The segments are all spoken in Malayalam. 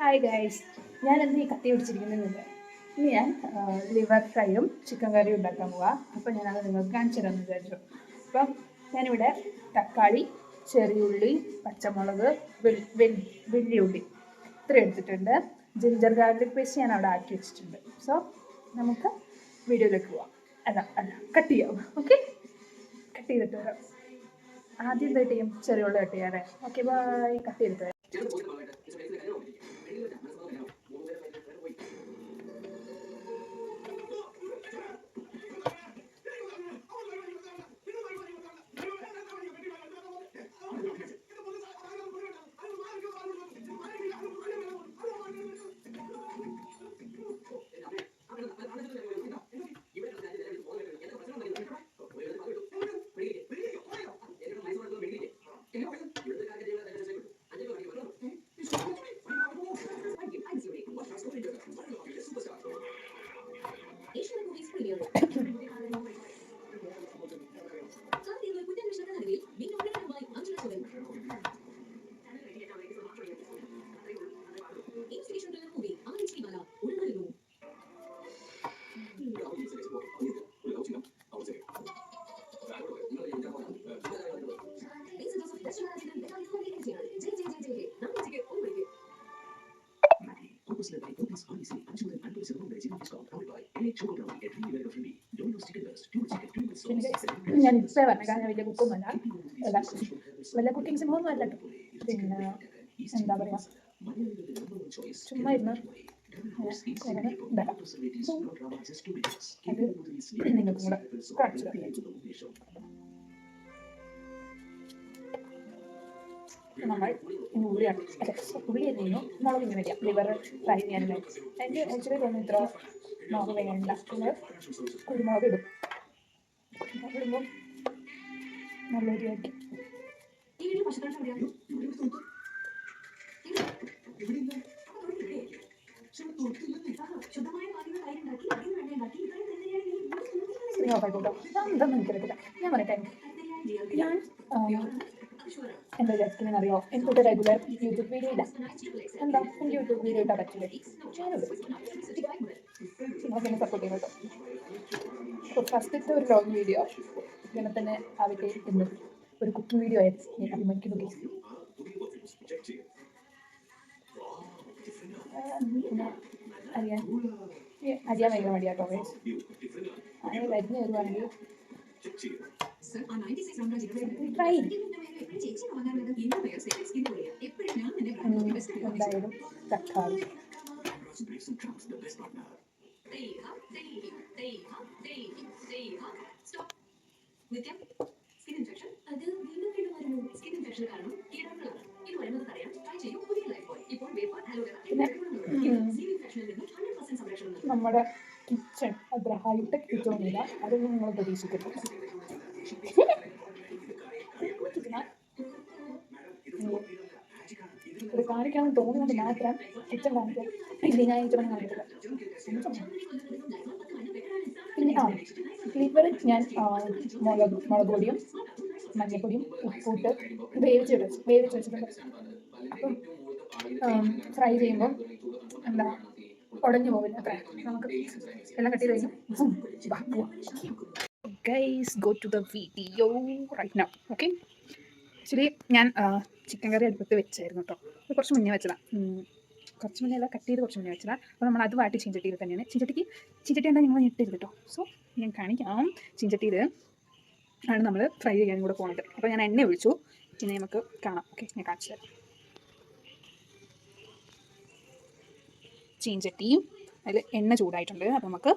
ഹായ് ഗൈസ്, ഞാൻ ഇന്ന് ഈ കത്തി പിടിച്ചിരിക്കുന്നില്ല. ഇനി ഞാൻ ലിവർ ഫ്രൈയും ചിക്കൻ കറിയും ഉണ്ടാക്കാൻ പോവാം. അപ്പോൾ ഞാനത് നിങ്ങൾക്ക് കാണിച്ചു തരാമെന്ന് വിചാരിച്ചു. അപ്പം ഞാനിവിടെ തക്കാളി, ചെറിയുള്ളി, പച്ചമുളക്, വെള്ളിയുള്ളി ഇത്ര എടുത്തിട്ടുണ്ട്. ജിഞ്ചർ ഗാർലിക് പേസ്റ്റ് ഞാൻ അവിടെ ആക്കി വെച്ചിട്ടുണ്ട്. സോ നമുക്ക് വീഡിയോയിലേക്ക് പോവാം. കട്ട് ചെയ്യാം. ഓക്കെ, കട്ട് ചെയ്തിട്ട് വരാം. ആദ്യം എന്തായിട്ട് ചെയ്യും? ചെറിയുള്ളി കട്ട് ചെയ്യാറേ. Okay, bye. കട്ട് ചെയ്തിട്ട് വരാം. ഞാൻ ഇപ്പം പറഞ്ഞ കാരണം വലിയ കുക്കൊന്നുമല്ല, വല്ല കുക്കിംഗ് സംഭവമൊന്നും അല്ല. പിന്നെ എന്താ പറയുക, ചുമ്മാ ഇരുന്ന് അത് നിങ്ങൾക്കും കൂടെ കാണിച്ചു തരാം. നമ്മൾ ഉള്ളി എന്തെങ്കിലും മുളക് ഇങ്ങനെ വയ്ക്കാം. ലിവർ ഫ്രൈ ചെയ്യാനായിട്ട് എനിക്ക് ആക്ച്വലി തോന്നുന്നു ഇത്ര മുളക് വേണ്ട. നമ്മൾ കുരുമുളക് ഇടും. ഇടുമ്പോൾ നല്ല രീതിയാക്കി ഇതൊന്നും എനിക്കറിയത്തില്ല. ഞാൻ പറയട്ടെ, ഞാൻ എന്താ വിചാരിക്കുന്നതെന്ന് അറിയോ? എനിക്കൊരു റെഗുലർ യൂട്യൂബ് വീഡിയോ ഇല്ല. എന്താ എനിക്ക് യൂട്യൂബ് വീഡിയോ ഇട്ടാൽ പറ്റില്ല. നിങ്ങളൊക്കെ സപ്പോർട്ട് ചെയ്യും കേട്ടോ. അപ്പോൾ ഫസ്റ്റത്തെ ഒരു ലോങ് വീഡിയോ ഇങ്ങനെ തന്നെ ആവിട്ടെ എന്ന് ഒരു കുക്കിംഗ് വീഡിയോ ആയിരുന്നു. ഞാൻ അഭിമാനിക്കുന്നു. പിന്നെ അറിയാൻ ഭയങ്കര മടിയാട്ടോ. അങ്ങനെ വരുന്ന വരുവാണെങ്കിൽ ട്രൈ എന്തായാലും തക്കാളി പിന്നെ നമ്മുടെ കിച്ചൺ അത്ര ഹൈടെക് കിച്ചണില്ല, അതൊന്നും നിങ്ങൾ പ്രതീക്ഷിക്കരുത്. ഇത് കാണിക്കാമെന്ന് തോന്നുന്നത് മാത്രം കിച്ചൺ കാണിക്കാം. ഇല്ല, ഞാൻ കിച്ചൺ കാണിക്കില്ല. പിന്നെ ലിവർ ഞാൻ മുളക് പൊടിയും മഞ്ഞൾപ്പൊടിയും ഉപ്പിട്ട് വേവിച്ച് വെച്ചിട്ടുണ്ട്. അപ്പം ഫ്രൈ ചെയ്യുമ്പോൾ എന്താ ഉടഞ്ഞു പോവില്ല. അത്ര നമുക്ക് എല്ലാം കട്ട് ചെയ്ത് കഴിഞ്ഞു. Guys, go to the video right now. Okay, actually ഞാൻ ചിക്കൻ കറി അടുപ്പത്ത് വെച്ചായിരുന്നു കേട്ടോ. കുറച്ച് മുന്നേ വെച്ചതാണ്. കുറച്ച് മുന്നേ അല്ല, കട്ട് ചെയ്ത് കുറച്ച് മുന്നേ വെച്ചതാണ്. അപ്പോൾ നമ്മൾ അത് വാട്ടി ചീഞ്ചട്ടിയിൽ തന്നെയാണ്. ചീഞ്ചട്ടി ഉണ്ടായി ഞങ്ങൾ ഞെട്ടരുത് കേട്ടോ. സോ ഞാൻ കാണിക്കാം. ചീഞ്ചട്ടിയിൽ ആണ് നമ്മൾ ഫ്രൈ ചെയ്യാനും കൂടെ പോകുന്നത്. അപ്പോൾ ഞാൻ എണ്ണ ഒഴിച്ചു. പിന്നെ നമുക്ക് കാണാം. ഓക്കെ, ഞാൻ കാണിച്ചു തരാം. ചീഞ്ചട്ടി, അതിൽ എണ്ണ ചൂടായിട്ടുണ്ട്. അപ്പോൾ നമുക്ക്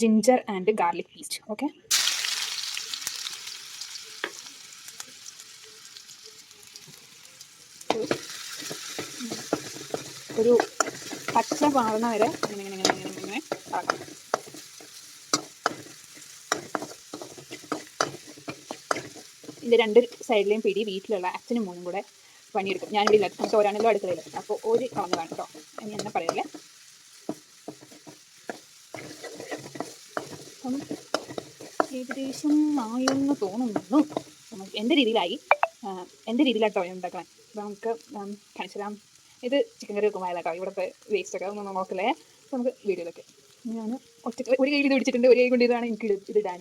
ginger and garlic paste. Okay, ഒരു പച്ച പാറുന്ന വരെ ഇങ്ങനെ ആക്കാം. ഇതിൻ്റെ രണ്ട് സൈഡിലെയും പിടി വീട്ടിലുള്ള അച്ഛനും മോനും കൂടെ പണിയെടുക്കും. ഞാനിവിടെ ഇല്ല, നമുക്ക് ഒരാണല്ലോ അടുക്കളയിൽ. അപ്പോൾ ഒരു കളഞ്ഞതാണ് കേട്ടോ. ഇനി എന്നെ പറയല്ലേ. അപ്പം ഏകദേശം ആയെന്ന് തോന്നുന്നു. എൻ്റെ രീതിയിലായി. എൻ്റെ രീതിയിലാട്ടോ ഞാൻ ഉണ്ടാക്കണം. അപ്പോൾ നമുക്ക് കാണിച്ചു തരാം. ഇത് ചിക്കൻ കറി വെക്കുമ്പോൾ കേട്ടോ ഇവിടുത്തെ വേസ്റ്റൊക്കെ ഒന്നും നോക്കല്ലേ. അപ്പോൾ നമുക്ക് വീഡിയോയിലൊക്കെ ഞാൻ ഒറ്റ ഒരു കൈ ഇത് പിടിച്ചിട്ടുണ്ട്, ഒരു കൈ കൊണ്ട് ഇതാണ് എനിക്ക് ഇതിടാൻ.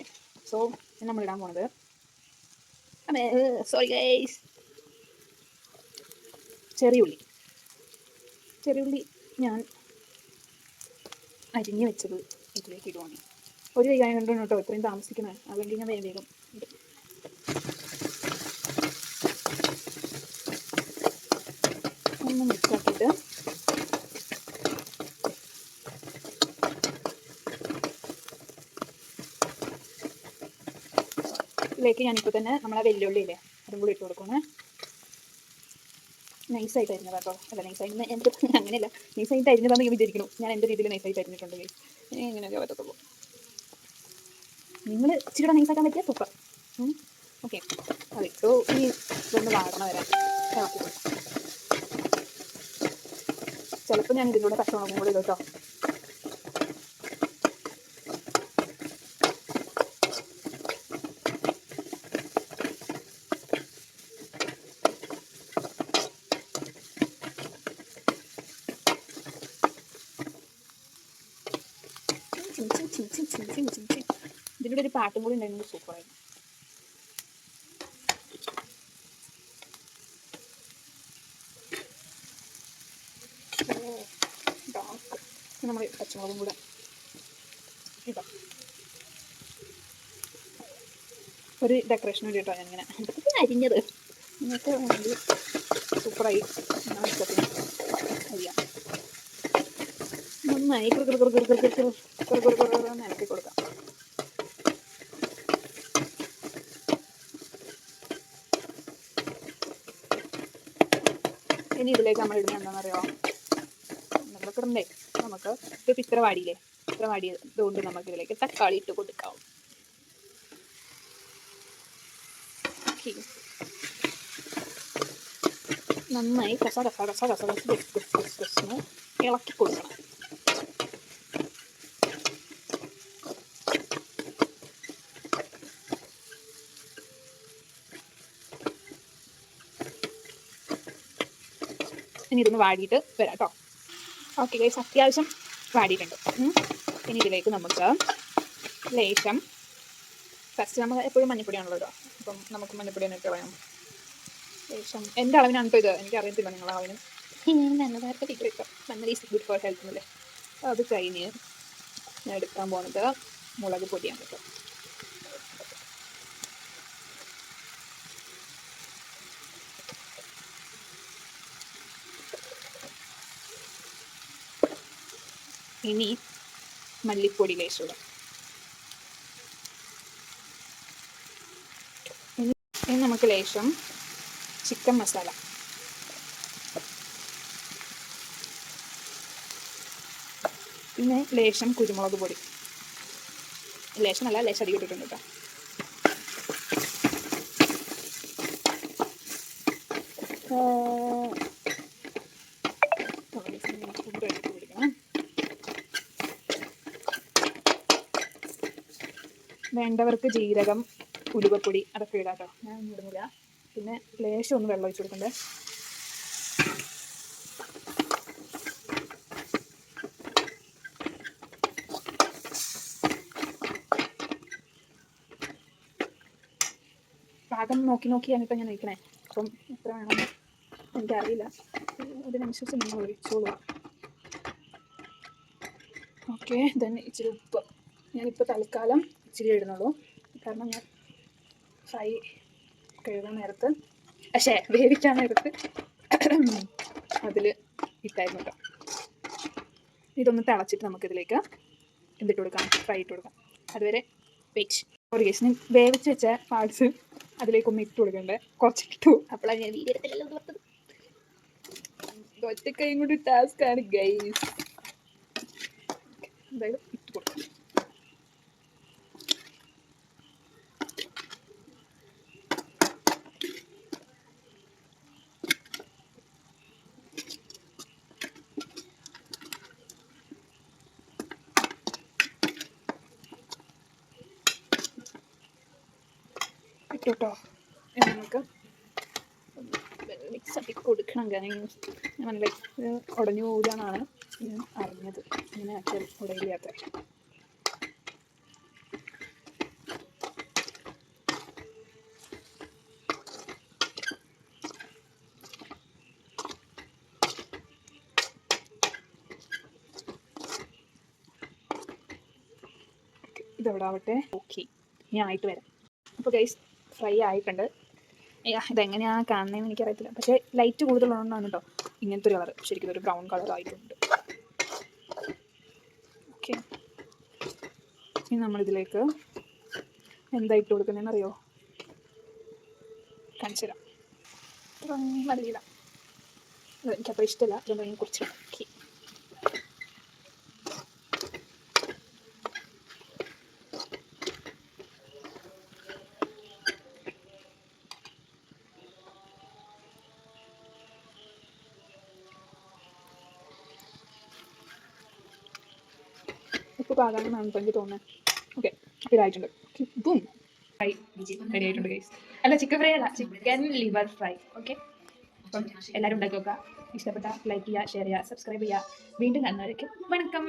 സോ നമ്മളിടാൻ പോണത് സോറി ഗൈസ്, ചെറിയുള്ളി ഞാൻ അരിഞ്ഞ് വെച്ചത് ഇതിലേക്ക് ഇടുവാണ്. ഒരു കൈ കൊണ്ടാണ് കേട്ടോ ഇത്രയും താമസിക്കുന്നത്, അതുകൊണ്ട് ഞാൻ വേഗം ഇടും. ഒന്ന് മിക്സാക്കിയിട്ട് ഇതിലേക്ക് ഞാനിപ്പോൾ തന്നെ നമ്മളെ വെല്ലുള്ളിയില്ലേ അതും കൂടി ഇട്ട് കൊടുക്കണേ. നൈസായിട്ട് അരിഞ്ഞത് കേട്ടോ, അല്ല നൈസായിട്ട് എനിക്ക് അങ്ങനെയല്ല, നൈസായിട്ട് അരിഞ്ഞതാണെന്ന് ഞാൻ വിചാരിക്കുന്നു. ഞാൻ എൻ്റെ രീതിയിൽ നൈസായിട്ട് അരിഞ്ഞിട്ടുണ്ടെങ്കിൽ ഇങ്ങനെയൊക്കെ പറ്റത്തുള്ളൂ. നിങ്ങൾ ഇച്ചിരി നൈസാക്കാൻ പറ്റിയ സൂപ്പർ. ഓക്കെ, അതിട്ടു. ഇനി ഇതൊന്ന് വാടണ വരാൻ ഇളക്കി കൊടുക്കാം. ചിലപ്പോൾ ഞാൻ ഇതിലൂടെ പച്ചമുളകും കൂടി ഇടും കേട്ടോ. ഇതിലൂടെ ഒരു പാട്ടും കൂടി ഉണ്ടായിരുന്നു, സൂപ്പറായിരുന്നു. നമ്മൾ പച്ചമുളകും കൂടെ ഇടാം, ഒരു ഡെക്കറേഷൻ വേണ്ടി കേട്ടോ. ഞാനിങ്ങനെ അരിഞ്ഞത് നിങ്ങൾക്ക് വേണമെങ്കിൽ സൂപ്പറായി അരിയാം. നന്നായി ഇളക്കി കൊടുക്കാം. ഇനി ഇതിലേക്ക് നമ്മൾ ഇടുന്നത് എന്താണെന്നറിയോ, നമ്മളൊക്കെ ഇടണ്ടേ. നമുക്ക് ഇത് ഇത്ര വാടിയതുകൊണ്ട് നമുക്ക് ഇതിലേക്ക് തക്കാളി ഇട്ട് കൊടുക്കാം. നന്നായി ഇളക്കി കൊടുക്കണം. ഇനി ഇതൊന്ന് വാടിയിട്ട് വരാം കേട്ടോ. ഓക്കെ ഗൈസ്, അത്യാവശ്യം വാടിയിട്ടുണ്ട്. ഇനി ഇതിലേക്ക് നമുക്ക് ലേശം, ഫസ്റ്റ് നമ്മൾ എപ്പോഴും മഞ്ഞപ്പൊടിയാണല്ലോ ഇടുക, അപ്പം നമുക്ക് മഞ്ഞപ്പൊടി തന്നെ ഇട്ട് കളയാം. ലേശം എൻ്റെ അളവിനാണ് കേട്ടോ ഇത്, എനിക്ക് അറിയത്തില്ല നിങ്ങളുടെ അളവിന്. നല്ലതായിട്ട് ടീച്ചർ നല്ല ഈസ് ഗുഡ് ഫോർ ഹെൽത്ത് എന്നല്ലേ. അത് കഴിഞ്ഞ് ഞാൻ എടുക്കാൻ പോകുന്നത് മുളക് പൊടിയാണ് കേട്ടോ. ഇനി മല്ലിപ്പൊടി ലേശം ഇടാം. ഇനി നമുക്ക് ലേശം ചിക്കൻ മസാല, പിന്നെ ലേശം കുരുമുളക് പൊടി. ലേശം അല്ല, ലേശം അധികം ഇട്ടിട്ടുണ്ട് കേട്ടോ. വേണ്ടവർക്ക് ജീരകം, ഉലുവപ്പൊടി അതൊക്കെ ഇടാം കേട്ടോ. ഞാൻ ഇടുന്നില്ല. പിന്നെ ലേശം ഒന്ന് വെള്ളം ഒഴിച്ച് കൊടുക്കണ്ടേ. പാകം നോക്കിയാണ് ഇപ്പം ഞാൻ വയ്ക്കണേ. അപ്പം എത്ര വേണമെന്ന് എനിക്കറിയില്ല, അതിനനുസരിച്ച് നിങ്ങൾ ഒഴിച്ചോളൂ. ഓക്കെ, then ഇച്ചിരി ഉപ്പ് ഞാനിപ്പോൾ തൽക്കാലം ഇച്ചിരി ഇടുന്നുള്ളൂ, കാരണം ഞാൻ ഫ്രൈ കഴുകാൻ നേരത്ത് വേവിക്കാൻ നേരത്ത് അതിൽ ഇട്ടായിരുന്നു കേട്ടോ. ഇതൊന്ന് തിളച്ചിട്ട് നമുക്കിതിലേക്ക് എന്തിട്ട് കൊടുക്കാം, ഫ്രൈ ഇട്ട് കൊടുക്കാം. അതുവരെ വെയിറ്റ്. ഒരു കേസിന് വേവിച്ച് വെച്ച പാർട്സ് അതിലേക്കൊന്ന് ഇട്ട് കൊടുക്കണ്ടേ, കുറച്ചിട്ടു. അപ്പോഴാണ് ഞാൻ വീഡിയോ എടുത്തില്ലല്ലോ പുറത്തത്. ഒറ്റക്കൈയും കൂടി ടാസ്ക് ആണ് ഗൈസ്. എന്തായാലും ഇട്ട് കൊടുക്കാം. ഇട്ടോ നമുക്ക് മിക്സ് ആക്കി കൊടുക്കണം. ഞാൻ മനസ്സിലായി ഉടഞ്ഞു പോകാന്നാണ് ഞാൻ അറിഞ്ഞത്. ഇങ്ങനെ ആക്കിയാൽ ഉടയില്ലാത്ത. ഇതവിടെ ആവട്ടെ. ഓക്കെ, ഇനി ആയിട്ട് വരാം. അപ്പോൾ ഗൈസ് ഫ്രൈ ആയിട്ടുണ്ട്. ഇതെങ്ങനെയാണ് കാണുന്നതെന്ന് എനിക്കറിയത്തില്ല, പക്ഷേ ലൈറ്റ് കൂടുതലുള്ളതുകൊണ്ടാണ് കേട്ടോ ഇങ്ങനത്തെ ഒരു കളർ. ശരിക്കും ഒരു ബ്രൗൺ കളർ ആയിട്ടുണ്ട്. ഓക്കെ, ഇനി നമ്മളിതിലേക്ക് എന്താ ഇട്ട് കൊടുക്കുന്നതെന്ന് അറിയോ? കാണിച്ചു തരാം. മല്ലിയില എനിക്കത്ര ഇഷ്ടമല്ല, അതുകൊണ്ട് ഞാൻ കുറിച്ചിടാം. ഓക്കെ, ഉപ്പ് പാകാണെന്നാണ് എനിക്ക് തോന്നുന്നത്. ഓക്കെ, അപ്പോൾ ഇതായിട്ടുണ്ട്. ബൂം, ഫ്രൈ റെഡി ആയിട്ടുണ്ട് ഗൈസ്. അല്ല, ചിക്കൻ ഫ്രൈ അല്ല, ചിക്കൻ ലിവർ ഫ്രൈ. ഓക്കെ, അപ്പം എല്ലാവരും ഉണ്ടാക്കി നോക്കുക. ഇഷ്ടപ്പെട്ട ലൈക്ക് ചെയ്യുക, ഷെയർ ചെയ്യുക, സബ്സ്ക്രൈബ് ചെയ്യുക. വീണ്ടും കാണുന്നവരേക്കും വണക്കം.